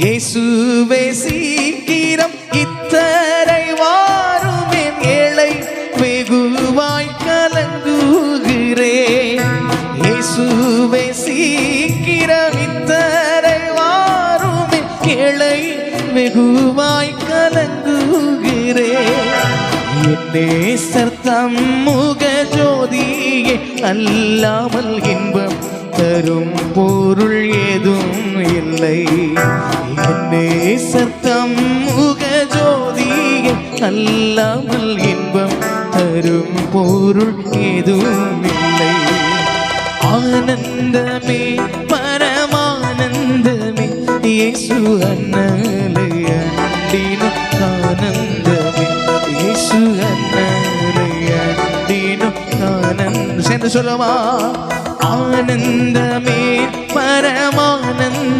இயேசுவே சீக்கிரம் இத்தரை வாரும் என் ஏழை வெகுவாய் கலங்குகிறேன். இயேசுவே சீக்கிரம் இத்தரை வாரும் என் ஏழை வெகுவாய் கலங்குகிறேன். என் நேசர் தம் முக ஜோதியே அல்லாமல் இன்பம் தரும் பொருள் ஏதும் இல்லை. என் நேசர் தம் முக ஜோதியே அல்லாமல் இன்பம் தரும் பொருள் ஏதும் இல்லை. ஆனந்தமே பரமானந்தமே இயேசு அண்ணலை அண்டினும் ஆனந்தமே. இயேசு அண்ணலை அண்டினும் ஆனந்தம். சேர்ந்து சொல்லமா? ஆனந்தமே பரமானந்த